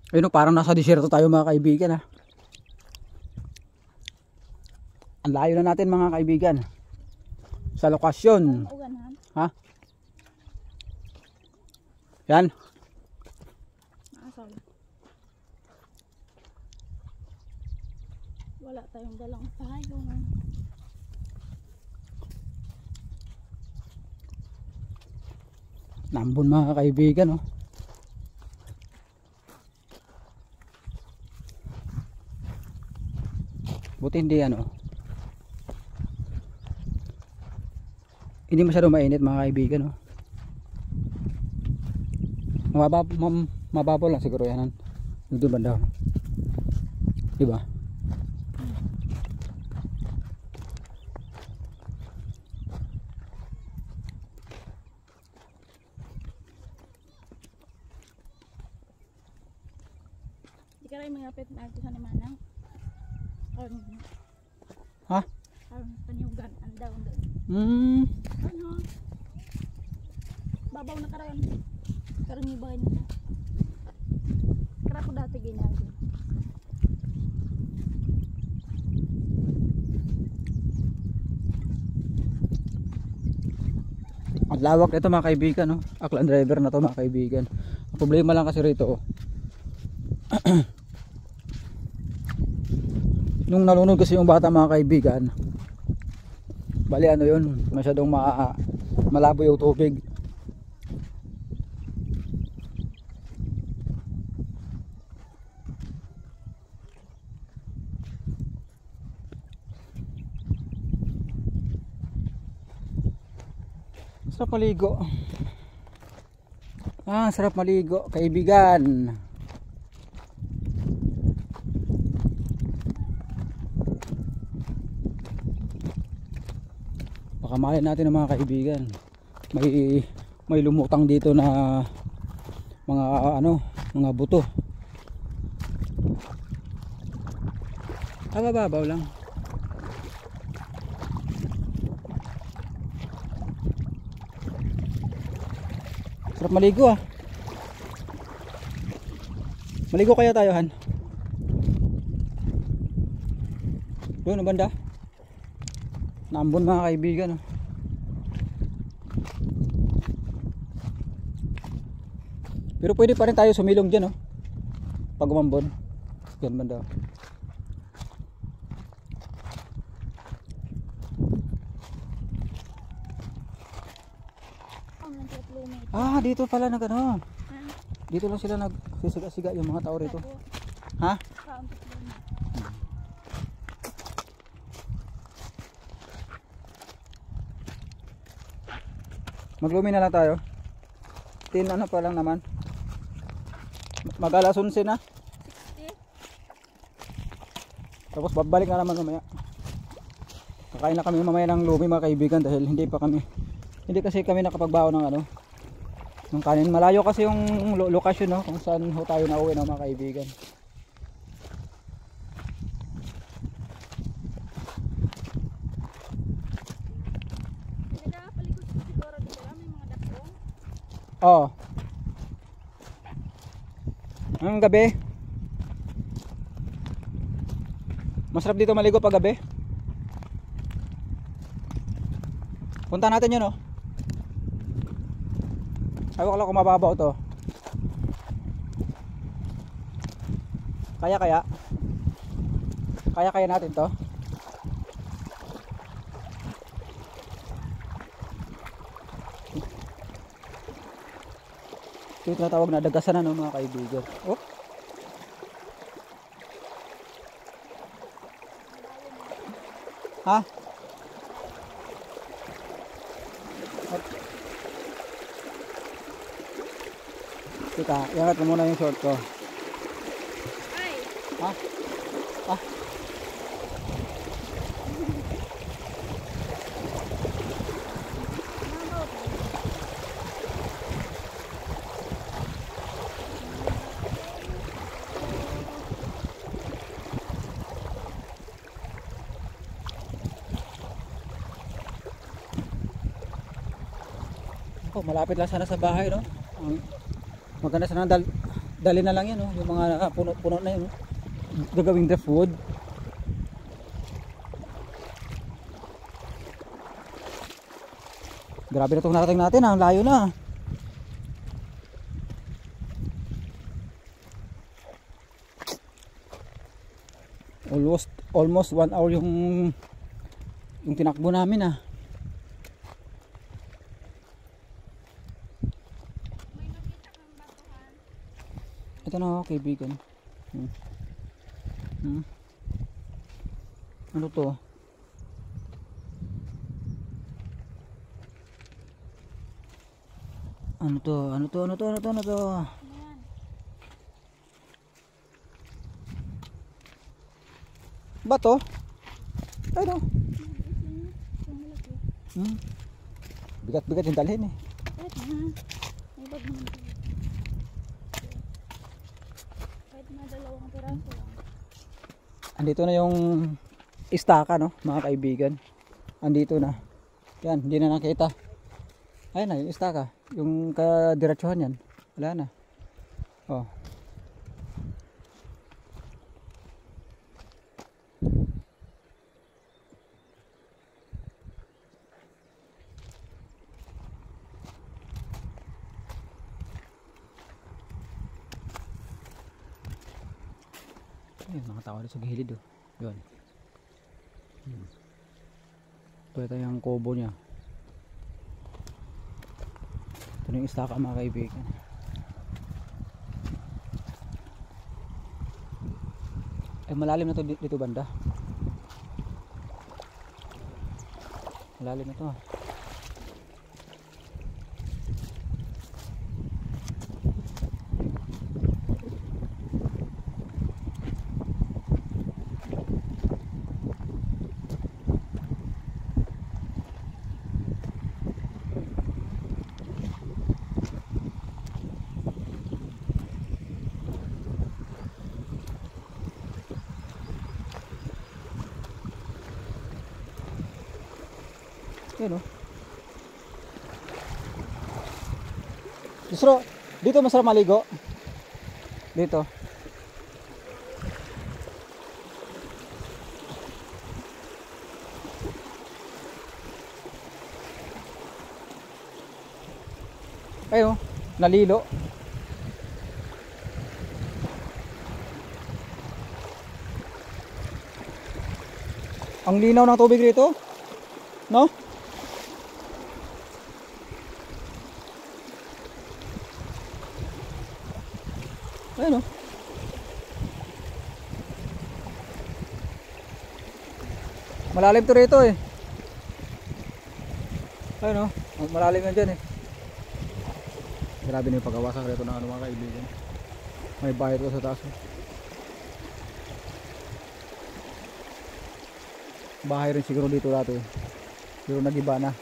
Ayun o, parang nasa disyerto tayo mga kaibigan ha. Ang layo na natin mga kaibigan sa lokasyon. Ha? Yan. Wala tayong dalang payong. Nambon mga kaibigan oh. Buti hindi ano. Hindi masyado mainit mga kaibigan oh. Mababaw lang siguro yan. Yung doon banda. Diba? Di ka rin mga pet na ito sa ni Manang. Ha? Panyugan. Andaw doon. Ano? Babaw na karon. Karon yung bahay nila. Kara ko dati ginagawa. Ang lawak ito mga kaibigan no? Aklan driver na to mga kaibigan. Ang problema lang kasi rito oh. Nung nalunod kasi yung bata mga kaibigan, bali ano yun, masyadong malabo yung tubig. Sarap maligo. Sarap maligo kaibigan. Baka mahalin natin ng mga kaibigan. May lumutang dito na mga mga buto. Babaw lang. Sarap maligo ah. Maligo kaya tayo Han? Doon ang banda. Nambon mga kaibigan oh. Pero pwede pa rin tayo sumilong dyan oh. Pag umambon. Yan banda. Dito pala nag ano. Dito lang sila nagsisiga-siga yung mga tao rito. Ha? Maglumi na lang tayo. Ano pa lang naman. Mag-alas 11 na. Tapos babalik na naman mamaya. Kakain na kami mamaya ng lumi mga kaibigan dahil hindi kasi kami nakapagbaon ng ng kanin. Malayo kasi yung lokasyon no, kung saan ho tayo nauwi no, mga kaibigan. Oo. Ngayong gabi. Masarap dito maligo pag gabi. Punta natin yun oh. Ayaw ko lang kung mababaw to. Kaya natin to. Ito yung tinatawag na dagasan na no, mga kaibigan. Oh. Ha? Teka, iangat mo muna yung short ko. Ay. Ha? Ha? Malapit lang sana sa bahay no. Maganda sana dali na lang yan, oh. Yung mga puno-puno na yun, oh. Gagawing driftwood. Grabe na itong nakating natin, ang layo na. Almost 1 hour yung tinakbo namin, ah. Ito na, oh, kaibigan. Ano to? Ano to? Ano to? Ano to? Ano to? Ano to? Bato? Ay no. Bigat-bigat yung dalhin eh. Kahit na. May bag naman ito. Kahit na 2 piraso lang. Andito na yung istaka, no, mga kaibigan. Andito na. Yan, hindi na nakita. Ayun na, yung istaka. Yung kadiretsuhan yan. Wala na. Oh. Ayun, mga tao sa gilid, oh. Yun. Ito yung kubo niya. Ito yung istaka, mga kaibigan. Ay, malalim na to dito banda. Malalim na to. Yan, oh. Dito masarap maligo. Dito. Ayun, nalilo. Ang linaw ng tubig dito. No? Ayun, oh. Malalim to rito eh. Ayun, oh. Malalim yan dyan eh. Grabe na yung pagkawasan rito ng ano, mga kaibigan. May bahay rito sa taas, oh. Bahay rin siguro dito dati, pero nagiba na.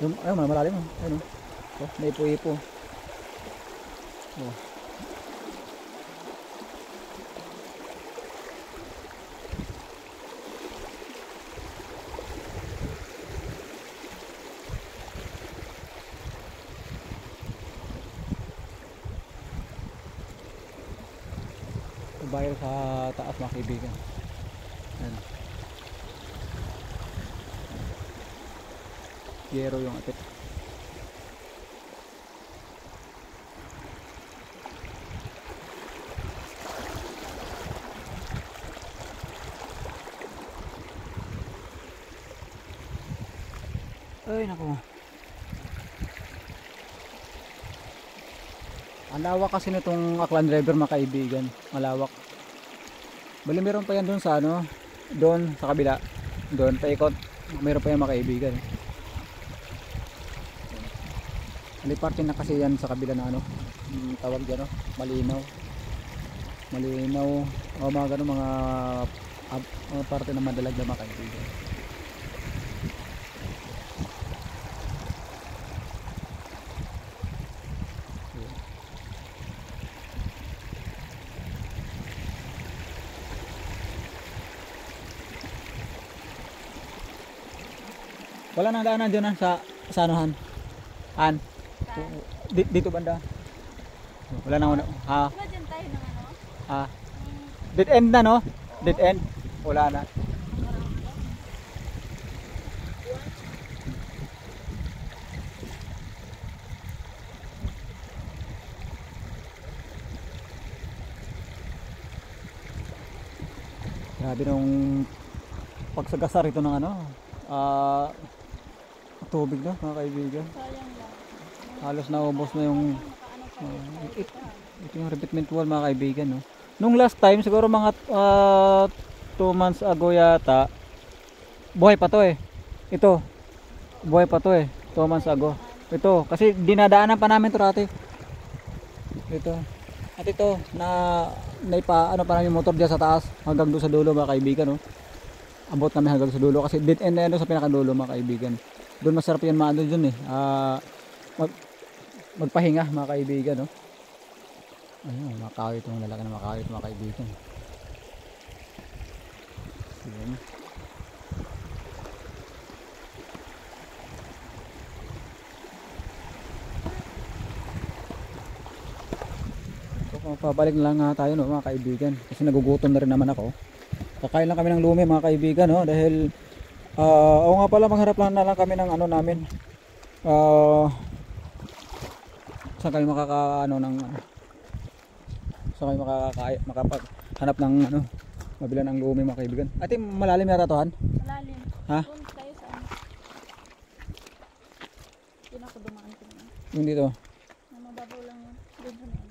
Ayun, malalim, oh. Ayun, oh. May ipo-ipo. Oh. Bahay sa taas, mga kaibigan. Ayan. Yero yung atit. Ay nako. Ang lawak kasi nitong Aklan River, mga kaibigan. Malawak. Bali meron pa yan doon sa ano, doon sa kabila. Doon paikot. Meron pa yan, mga kaibigan. Aliparte na kasi yan sa kabila na ano, tawag dyan, no? Malinaw. Malinaw. O mga ganun, mga parte na madalag na, mga kaibigan. Wala nang daanan dyan sa anuhan. Dito banda. Wala nang ha. Diba dyan Ah, dead end na no? Dead end. Wala na. Grabe nung pagsagasar ito ng ano, tubig na mga kaibigan. Sayang lang. Halos naubos na yung Nakaano tayo. ito yung repeatment wall mga kaibigan no. Nung last time siguro mga 2 months ago yata, buhay pa to eh. Ito, buhay pa to eh. 2 months ago. Ito, kasi dinadaanan pa namin to dati. Ito. At ito, naipa ano pa namin yung motor diyan sa taas hanggang doon sa dulo mga kaibigan no. Abot kami hanggang sa dulo kasi dead end na yan sa pinakadulo mga kaibigan. Doon masarap yan maano dun eh. Magpahinga mga kaibigan no. Ayun, makawit yung lalaki na makawit mga kaibigan. Ayan. Pabalik na lang tayo no mga kaibigan kasi nagugutom na rin naman ako. Kakain lang kami ng lumi mga kaibigan no dahil oo nga pala magharap lang na lang kami ng ano namin. Saan kami makakaano ng saan kami makapaghanap ng ano mabila ng lumi mga kaibigan. Ate malalim yata to han? Malalim. Ha? Doon tayo sa ano. Doon ako dumaan ko na. Yung dito. Na mababaw lang yun. Doon sa nila.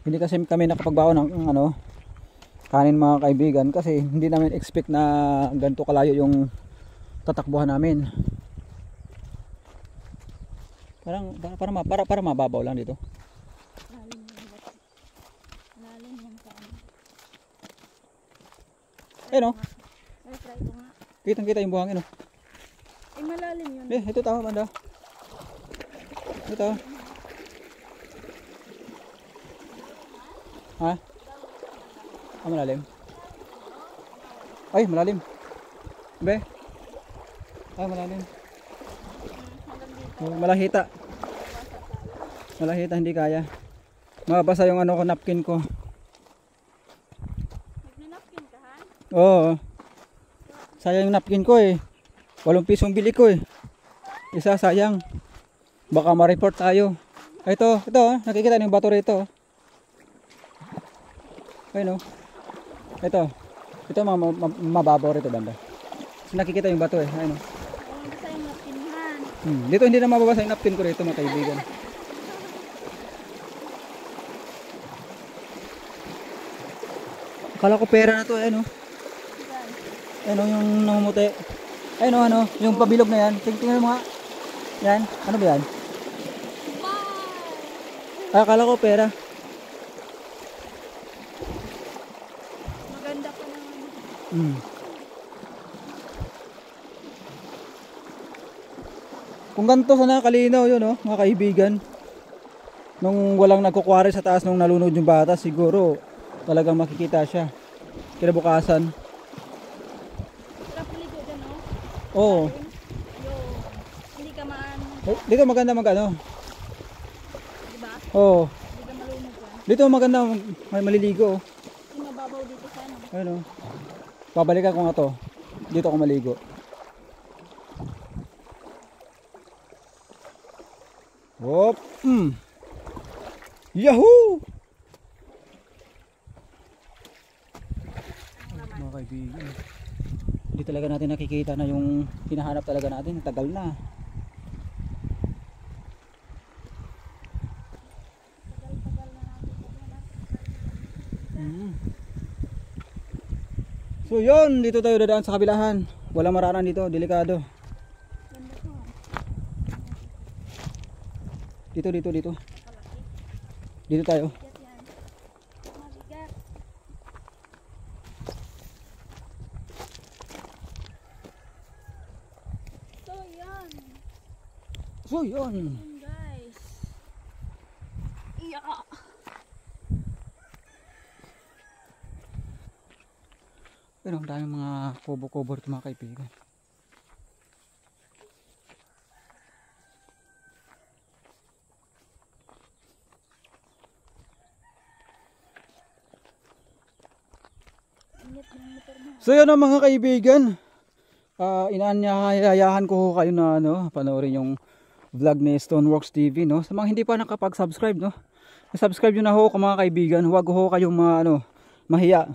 Hindi kasi kami nakapagbaon ng ano kanin mga kaibigan kasi hindi namin expect na ganito kalayo yung tatakbuhan namin. Para mababaw lang dito. Malalim yan. Malalim yan sa ano. Eh no, Ay, try ko nga. kitang-kita yung buhangin no. Ay, malalim yun. Ito tao banda. Ito. Ha? Malalim. Ay, malalim. Be. Ay, malalim. Malahita. Malahita, hindi kaya. Mabasa yung ano ko, napkin ko. Nagninapkin ka ha? Oo. Sayang yung napkin ko eh. 8 pisong bili ko eh. Isa sayang. Baka ma-report tayo. Ito, nakikita niyo yung bato rito. Ayun oh. Ito mababaw rito banda. Nakikita yung bato eh. Ayun oh. Mabasa yung napkinhan. Dito hindi na mababasa yung napkin ko rito mga kaibigan. Akala ko pera na to. Ayun oh. Ayun oh yung namumuti. Ayun oh ano. Yung pabilog na yan. Tingnan mo nga. Yan. Ano ba yan? Akala ko pera. Maganda pa naman. Kung ganito sana kalinaw yun oh, mga kaibigan. Nung walang nagkukwari sa taas nung nalunod yung bata, siguro talagang makikita siya. Kinabukasan. Sarap ligo dyan no? Oo. Hindi ka maano. Dito maganda magano. Diba? Oo. Hindi ka malunod dyan. Dito maganda may maliligo oh. Yung mababaw dito sa ano. Ayun oh. Babalikan ko nga to. Dito ako maligo. Hop. Yahoo! Mga kaibigan. Hindi talaga natin nakikita na yung hinahanap talaga natin. Tagal na. Tagal na natin. So yun, dito tayo dadaan sa kabilahan. Walang maranan dito, delikado. Ganda to. Dito. Palaki. Dito tayo. Bigat yan. Mabigat. So yun. Yun guys. Iya. Pero ang daming mga kubo-kubo rito mga kaibigan. init ng motor mo. So yun ang mga kaibigan. Inaanyayahan ko kayo na ano, panoorin yung vlog ni Stoneworks TV, no. Sa mga hindi pa nakapag-subscribe, no, subscribe nyo na ho mga kaibigan. Huwag ho kayong mahiya.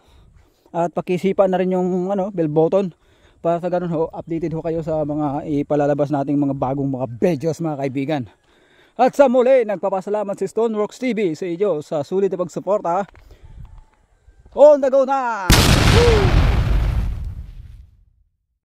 At pakisipan na rin yung bell button para sa ganun ho, updated ho kayo sa mga ipalalabas nating mga bagong mga videos mga kaibigan. At sa muli, nagpapasalamat si Stoneworks TV sa inyo sa sulit na pagsuporta. On the go na! Woo!